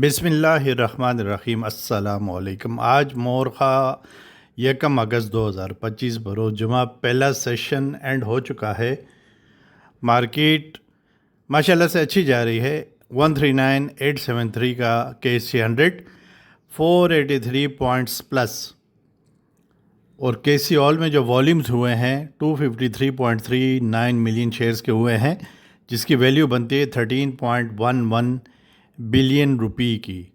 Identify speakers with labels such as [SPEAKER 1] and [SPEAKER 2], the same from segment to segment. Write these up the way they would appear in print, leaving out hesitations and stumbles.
[SPEAKER 1] बिस्मिल्लाहिर्रहमानिर्रहीम अस्सलामुअलैकुम। आज मोरखा 1 अगस्त 2025 बरोज़ जुमा पहला सेशन एंड हो चुका है। मार्केट माशाल्लाह से अच्छी जा रही है। 139,873 का KC 100 483 पॉइंट्स प्लस, और KC ऑल में जो वॉल्यूम्स हुए हैं 253.39 मिलियन शेयर्स के हुए हैं, जिसकी वैल्यू बनती है 13.11 बिलियन रुपी की।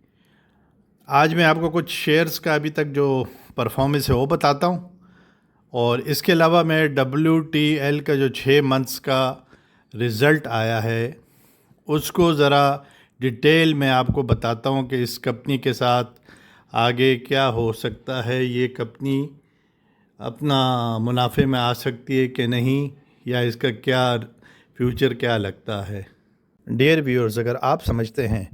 [SPEAKER 1] आज मैं आपको कुछ शेयर्स का अभी तक जो परफॉर्मेंस है वो बताता हूँ, और इसके अलावा मैं WTL का जो 6 मंथ्स का रिज़ल्ट आया है उसको ज़रा डिटेल में आपको बताता हूँ कि इस कंपनी के साथ आगे क्या हो सकता है, ये कंपनी अपना मुनाफे में आ सकती है कि नहीं, या इसका क्या फ्यूचर क्या लगता है। डियर व्यूअर्स, अगर आप समझते हैं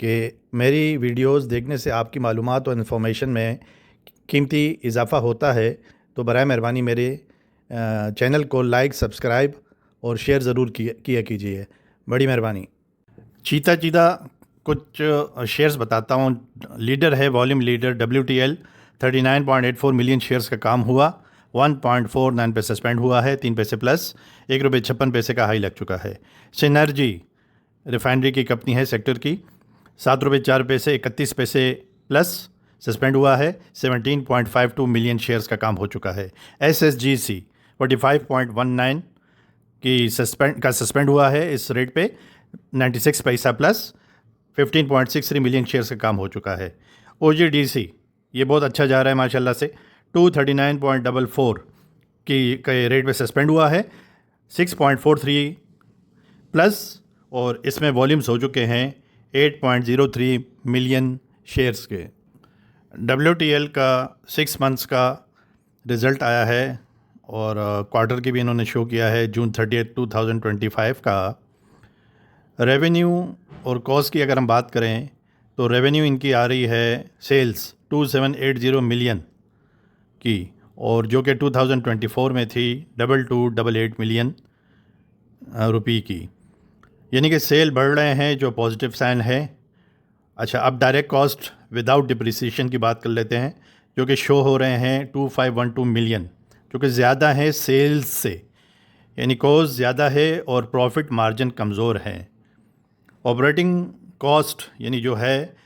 [SPEAKER 1] कि मेरी वीडियोस देखने से आपकी मालूमात और इन्फॉर्मेशन में कीमती इजाफ़ा होता है, तो बराए मेहरबानी मेरे चैनल को लाइक, सब्सक्राइब और शेयर ज़रूर किया कीजिए, बड़ी मेहरबानी। चीता कुछ शेयर्स बताता हूँ। लीडर है, volume leader WTL 39.84 million shares का काम हुआ। 1.49 पे सस्पेंड हुआ है, 3 पैसे प्लस, ₹1.56 का हाई लग चुका है। सिनर्जी रिफाइनरी की कंपनी है सेक्टर की, ₹7.04 31 पैसे प्लस, सस्पेंड हुआ है। 17.52 मिलियन शेयर्स का काम हो चुका है। SSGC 45.19 की सस्पेंड हुआ है, इस रेट पे 96 पैसा प्लस, 15.63 मिलियन शेयर्स का काम हो चुका है। OGDC ये बहुत अच्छा जा रहा है माशाल्लाह से, 239.44 के रेट पे सस्पेंड हुआ है, 6.43 प्लस, और इसमें वॉल्यूम्स हो चुके हैं 8.03 मिलियन शेयर्स के। WTL का 6 मंथ्स का रिज़ल्ट आया है, और क्वार्टर की भी इन्होंने शो किया है। जून 30, 2025 का रेवेन्यू और कॉस्ट की अगर हम बात करें तो रेवेन्यू इनकी आ रही है सेल्स 2780 मिलियन की, और जो कि 2024 में थी 2288 मिलियन रुपी की, यानी कि सेल बढ़ रहे हैं, जो पॉजिटिव साइन है। अच्छा, अब डायरेक्ट कॉस्ट विदाउट डिप्रिसिएशन की बात कर लेते हैं, जो कि शो हो रहे हैं 2512 मिलियन, जो कि ज़्यादा है सेल्स से, यानी कॉस्ट ज़्यादा है और प्रॉफिट मार्जिन कमज़ोर है। ऑपरेटिंग कॉस्ट यानी जो है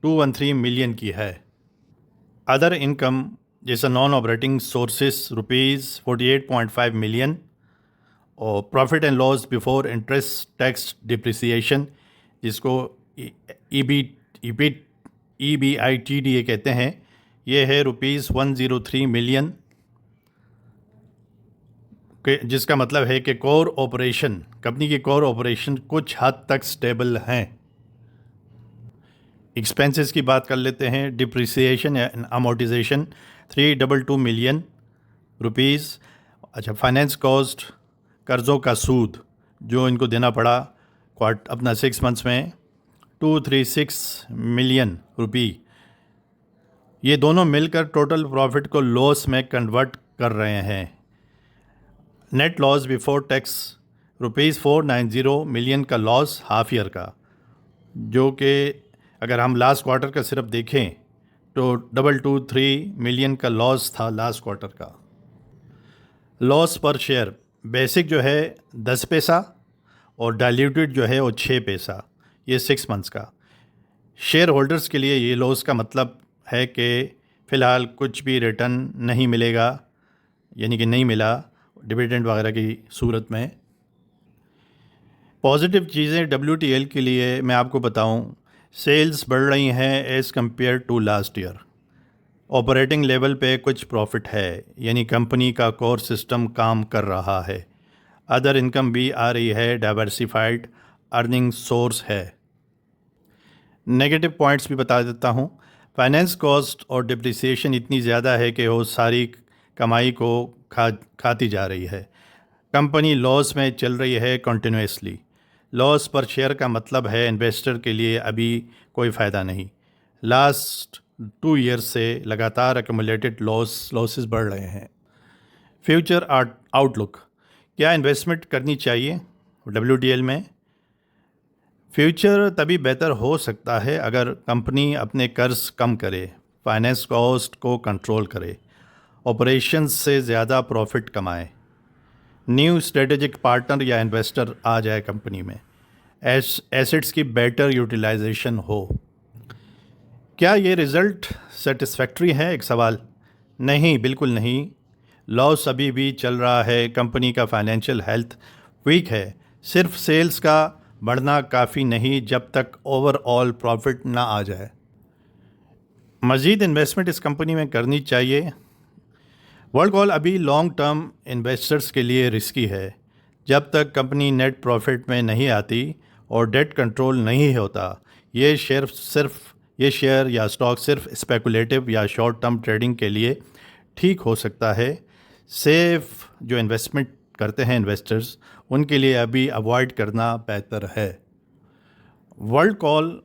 [SPEAKER 1] 213 मिलियन की है। अदर इनकम जैसा नॉन ऑपरेटिंग सोर्सेस ₹48.5 मिलियन, और profit and loss before interest tax depreciation, जिसको EBITDA कहते हैं, ये है ₹103 मिलियन, जिसका मतलब है कि कोर ऑपरेशन, कंपनी की कोर ऑपरेशन कुछ हद तक स्टेबल हैं। एक्सपेंसेस की बात कर लेते हैं। डिप्रिसिएशन या अमोर्टाइजेशन 322 मिलियन रुपीज़। अच्छा, फाइनेंस कॉस्ट, कर्ज़ों का सूद जो इनको देना पड़ा अपना 6 मंथ्स में 236 मिलियन रुपी। ये दोनों मिलकर टोटल प्रॉफिट को लॉस में कन्वर्ट कर रहे हैं। Net loss before tax ₹490 million का लॉस हाफ ईयर का, जो कि अगर हम लास्ट क्वार्टर का सिर्फ देखें तो 223 मिलियन का लॉस था लास्ट क्वार्टर का। लॉस पर शेयर बेसिक जो है 10 पैसा और डाइल्यूटेड जो है वो 6 पैसा, ये 6 मंथ्स का। शेयर होल्डर्स के लिए ये लॉस का मतलब है कि फ़िलहाल कुछ भी रिटर्न नहीं मिलेगा, यानी कि नहीं मिला डिविडेंड वगैरह की सूरत में। पॉजिटिव चीज़ें WTL के लिए मैं आपको बताऊं, सेल्स बढ़ रही हैं as compared to last year. Operating level पे कुछ प्रॉफिट है, यानी कंपनी का कोर सिस्टम काम कर रहा है। अदर इनकम भी आ रही है, डाइवर्सिफाइड अर्निंग सोर्स है। नेगेटिव पॉइंट्स भी बता देता हूँ। फाइनेंस कॉस्ट और डिप्रिसिएशन इतनी ज़्यादा है कि वो सारी कमाई को खाती जा रही है। कंपनी लॉस में चल रही है कंटिन्यूसली। लॉस पर शेयर का मतलब है इन्वेस्टर के लिए अभी कोई फ़ायदा नहीं। लास्ट 2 ईयर्स से लगातार एक्यूमुलेटेड लॉसेस बढ़ रहे हैं। फ्यूचर आउटलुक, क्या इन्वेस्टमेंट करनी चाहिए WTL में? फ्यूचर तभी बेहतर हो सकता है अगर कंपनी अपने कर्ज कम करे, फाइनेंस कॉस्ट को कंट्रोल करे, ऑपरेशंस से ज़्यादा प्रॉफिट कमाए, न्यू स्ट्रेटेजिक पार्टनर या इन्वेस्टर आ जाए कंपनी में, एसेट्स की बेटर यूटिलाइजेशन हो। क्या ये रिज़ल्ट सेटिस्फैक्ट्री है? एक सवाल। नहीं, बिल्कुल नहीं। लॉस अभी भी चल रहा है, कंपनी का फाइनेंशियल हेल्थ वीक है। सिर्फ सेल्स का बढ़ना काफ़ी नहीं जब तक ओवरऑल प्रॉफिट ना आ जाए। मज़ीद इन्वेस्टमेंट इस कंपनी में करनी चाहिए। वर्ल्ड कॉल अभी लॉन्ग टर्म इन्वेस्टर्स के लिए रिस्की है। जब तक कंपनी नेट प्रॉफिट में नहीं आती और डेट कंट्रोल नहीं होता, ये शेयर या स्टॉक सिर्फ स्पेकुलेटिव या शॉर्ट टर्म ट्रेडिंग के लिए ठीक हो सकता है। सेफ जो इन्वेस्टमेंट करते हैं इन्वेस्टर्स, उनके लिए अभी अवॉइड करना बेहतर है। वर्ल्ड कॉल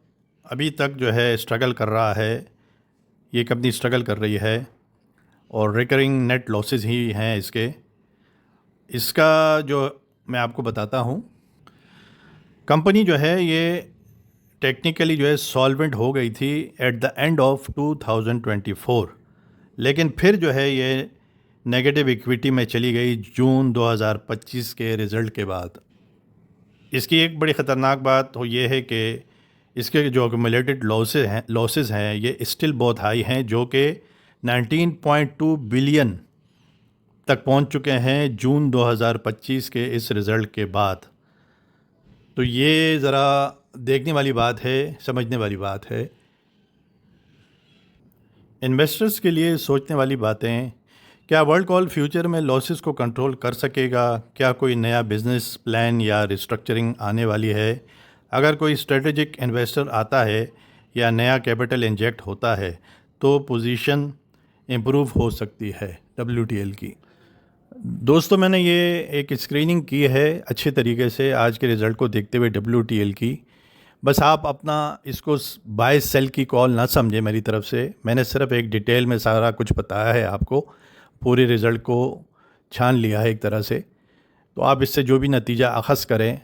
[SPEAKER 1] अभी तक जो है स्ट्रगल कर रहा है, ये कंपनी स्ट्रगल कर रही है और रिकरिंग नेट लॉसेस ही हैं इसका जो मैं आपको बताता हूँ। कंपनी जो है ये टेक्निकली जो है सॉल्वेंट हो गई थी एट द एंड ऑफ 2024, लेकिन फिर जो है ये नेगेटिव इक्विटी में चली गई जून 2025 के रिज़ल्ट के बाद। इसकी एक बड़ी ख़तरनाक बात तो ये है कि इसके जो एक्यूमुलेटेड लॉसेस हैं ये स्टिल बहुत हाई हैं, जो कि 19.2 बिलियन तक पहुंच चुके हैं जून 2025 के इस रिज़ल्ट के बाद। तो ये ज़रा देखने वाली बात है, समझने वाली बात है। इन्वेस्टर्स के लिए सोचने वाली बातें। क्या वर्ल्ड कॉल फ्यूचर में लॉसेस को कंट्रोल कर सकेगा? क्या कोई नया बिज़नेस प्लान या रिस्ट्रक्चरिंग आने वाली है? अगर कोई स्ट्रेटेजिक इन्वेस्टर आता है या नया कैपिटल इंजेक्ट होता है तो पोजीशन इम्प्रूव हो सकती है WTL की। दोस्तों, मैंने ये एक स्क्रीनिंग की है अच्छे तरीके से आज के रिज़ल्ट को देखते हुए WTL की। बस आप अपना इसको बाय सेल की कॉल ना समझें मेरी तरफ से। मैंने सिर्फ एक डिटेल में सारा कुछ बताया है आपको, पूरे रिज़ल्ट को छान लिया है एक तरह से। तो आप इससे जो भी नतीजा अख़ज़ करें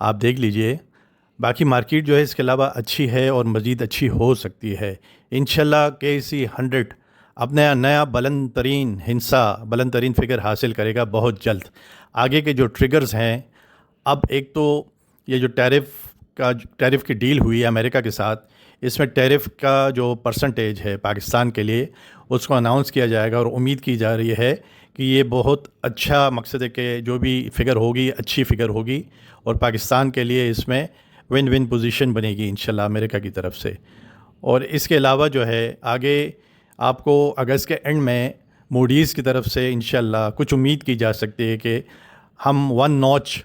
[SPEAKER 1] आप देख लीजिए। बाकी मार्केट जो है इसके अलावा अच्छी है और मज़ीद अच्छी हो सकती है। इंशाल्लाह KC 100 अपना नया बुलंद तरीन फिगर हासिल करेगा बहुत जल्द। आगे के जो ट्रिगर्स हैं, अब एक तो ये जो टैरिफ की डील हुई है अमेरिका के साथ, इसमें टैरिफ का जो परसेंटेज है पाकिस्तान के लिए उसको अनाउंस किया जाएगा और उम्मीद की जा रही है कि ये बहुत अच्छा मकसद है कि जो भी फ़िगर होगी अच्छी फ़िगर होगी और पाकिस्तान के लिए इसमें विन विन पोजीशन बनेगी इंशाल्लाह अमेरिका की तरफ से। और इसके अलावा जो है आगे आपको अगस्त के एंड में मूडीज़ की तरफ से इंशाल्लाह कुछ उम्मीद की जा सकती है कि हम 1 नॉच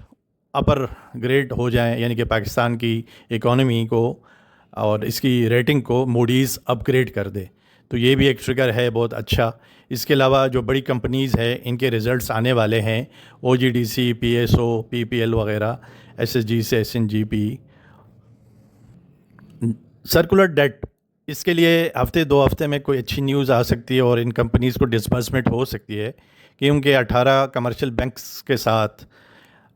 [SPEAKER 1] अपर ग्रेड हो जाएं, यानी कि पाकिस्तान की इकॉनमी को और इसकी रेटिंग को मूडीज़ अपग्रेड कर दे। तो ये भी एक ट्रिगर है बहुत अच्छा। इसके अलावा जो बड़ी कंपनीज़ हैं इनके रिज़ल्ट्स आने वाले हैं, OGDC, PSO, PPL वगैरह, SSG से SNGP। सर्कुलर डेट, इसके लिए हफ्ते 2 हफ्ते में कोई अच्छी न्यूज़ आ सकती है और इन कंपनीज़ को डिसबर्समेंट हो सकती है, क्योंकि 18 कमर्शियल बैंक्स के साथ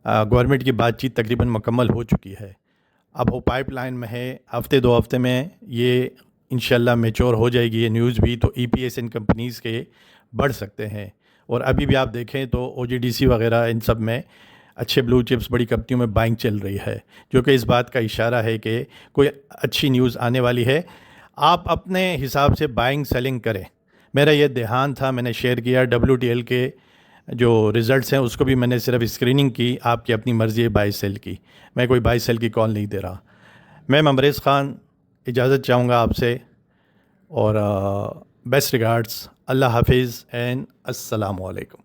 [SPEAKER 1] गवर्नमेंट की बातचीत तकरीबन मुकम्मल हो चुकी है। अब वो पाइपलाइन में है, हफ्ते 2 हफ्ते में ये इंशाल्लाह मैच्योर हो जाएगी ये न्यूज़ भी। तो EPS इन कंपनीज़ के बढ़ सकते हैं। और अभी भी आप देखें तो OGDC वगैरह इन सब में अच्छे ब्लू चिप्स बड़ी कंपनियों में बाइंग चल रही है, जो कि इस बात का इशारा है कि कोई अच्छी न्यूज़ आने वाली है। आप अपने हिसाब से बाइंग सेलिंग करें। मेरा ये ध्यान था, मैंने शेयर किया। WTL के जो रिज़ल्ट्स हैं उसको भी मैंने सिर्फ स्क्रीनिंग की, आपकी अपनी मर्ज़ी है बाई सेल की। मैं कोई बाई सेल की कॉल नहीं दे रहा। मैं ममरेज़ ख़ान इजाज़त चाहूँगा आपसे और बेस्ट रिगार्ड्स। अल्लाह हाफिज़ एंड अस्सलामु अलैकुम।